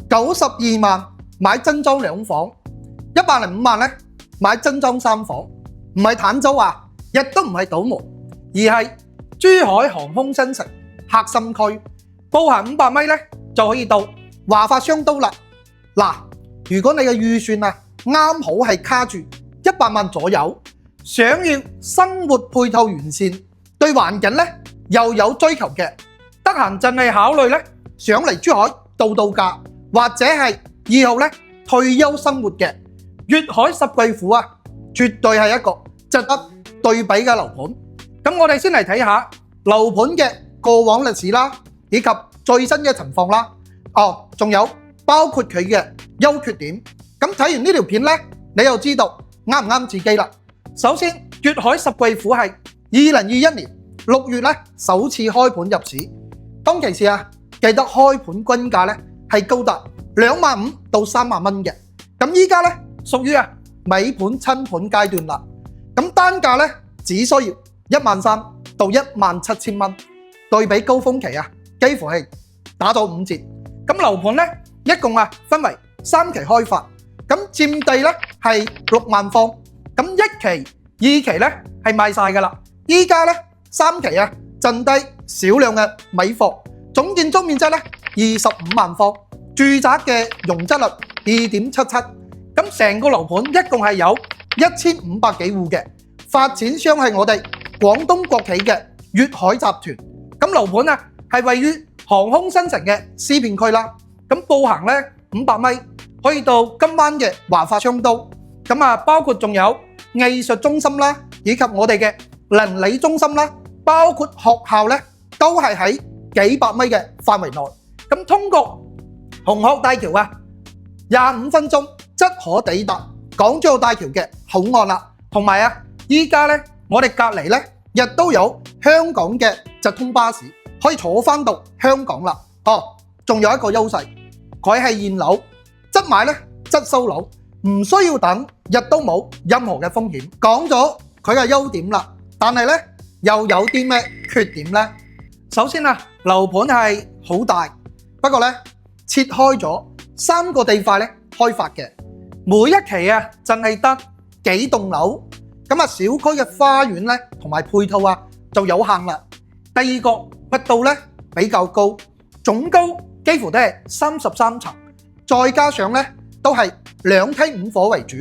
92萬買精裝2房，105萬咧買精裝3房，唔係坦洲啊，亦都唔係島門，而係珠海航空新城核心區，步行500米咧就可以到華發商都啦。嗱，如果你嘅預算啊啱好係卡住100萬左右，想要生活配套完善，對環境咧又有追求嘅，得閒淨係考慮咧上嚟珠海度假，或者係以後咧退休生活嘅，粵海十貴府啊，絕對係一個值得對比嘅樓盤。咁我哋先嚟睇下樓盤嘅過往歷史啦，以及最新嘅情況啦。仲有包括佢嘅優缺點。咁睇完呢條片咧，你又知道啱唔啱自己啦。首先，粵海十貴府係2021年6月咧首次開盤入市，當其時啊，記得開盤均價咧係高達25000到3萬蚊嘅。咁依家咧屬於尾盤親盤階段啦。咁單價咧只需要13000到17000蚊，對比高峰期啊，幾乎係打咗5折。咁樓盤咧一共分為3期開發，咁佔地咧係6萬方。咁1期、2期咧係賣晒㗎啦，依家咧3期剩低少量嘅尾貨，總建築面積咧25萬方，住宅嘅容積率2.77。咁成個樓盤一共係有1500幾戶嘅，發展商係我哋廣東國企嘅粵海集團。咁樓盤係位於航空新城嘅 C 片區啦。咁步行咧500米可以到今晚嘅華發商都。咁包括仲有藝術中心啦，以及我哋嘅鄰里中心啦，包括學校咧都係喺幾百米嘅範圍內。咁通過紅鶴大橋25分鐘即可抵達港珠澳大橋嘅口岸啦。同埋依家咧我哋隔離咧亦都有香港嘅直通巴士可以坐翻到香港啦。仲有一個優勢，佢係現樓，即買咧即收樓，唔需要等，亦都冇任何嘅風險。講咗佢嘅優點啦，但係咧又有啲咩缺點呢？首先樓盤係好大，不過咧切開咗3個地塊咧開發嘅，每一期淨係得幾棟樓，咁小區嘅花園咧同埋配套就有限啦。第二個密度咧比較高，總高幾乎都係33層，再加上咧都係2梯5伙為主。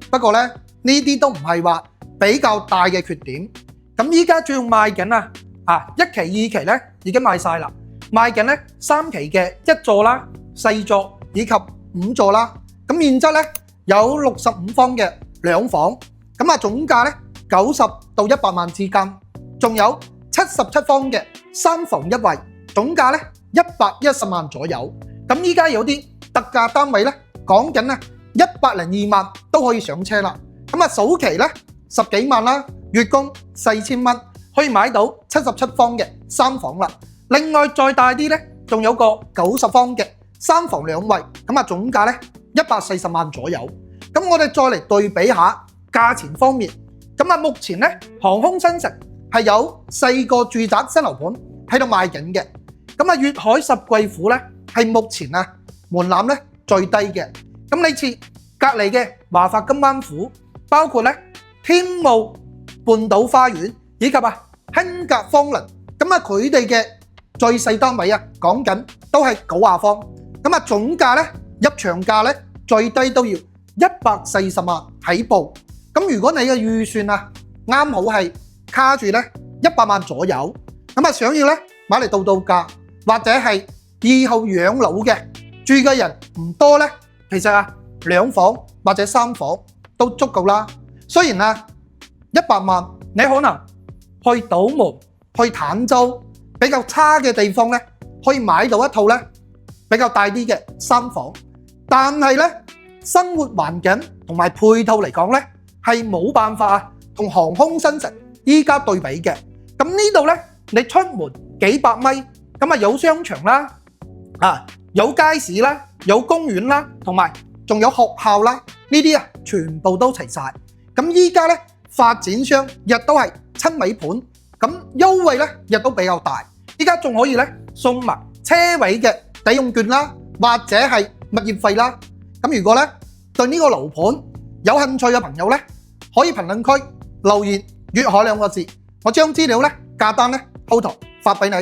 不過咧呢啲都唔係話比較大嘅缺點。咁依家仲賣緊1期、2期咧已經賣晒啦，賣緊咧3期嘅1座啦、4座以及5座啦。咁面積咧有65方嘅2房，咁總價咧90到100萬之間，仲有77方嘅3房1衛，總價咧110萬左右。咁依家有啲特價單位咧，講緊102萬都可以上車啦。咁首期咧10幾萬啦，月供4000蚊，可以買到77方嘅3房啦。另外再大啲咧，仲有個90方嘅3房2衛，咁總價咧140萬左右。咁我哋再嚟對比下價錢方面，咁目前咧航空新城係有4個住宅新樓盤喺度賣緊嘅。咁粵海十貴府咧係目前門檻咧最低嘅。咁呢次隔離嘅華發金灣府，包括咧天慕半島花園以及興格芳鄰，咁佢哋嘅最細單位講緊都係90方。咁總價咧入場價咧最低都要140萬起步。咁如果你嘅預算啱好係卡住咧100萬左右，咁想要咧買嚟度假，或者係以後養老嘅，住嘅人唔多咧，其實2房或者3房都足夠啦。雖然100萬你可能去島門、去坦洲比較差嘅地方咧，可以買到一套咧比較大啲嘅3房，但係咧生活環境同埋配套嚟講咧係冇辦法同航空新城依家對比嘅。咁呢度咧你出門幾百米，咁有商場啦，有街市啦，有公園啦，同埋仲有學校啦，呢啲全部都齊晒。咁依家咧發展商亦都係親尾盤，咁優惠咧亦都比較大。依家仲可以咧送埋車位嘅抵用券啦，或者係物業費啦。咁如果咧對呢個樓盤有興趣嘅朋友咧，可以評論區留言粵海2個字，我將資料咧價單咧鋪圖發俾你。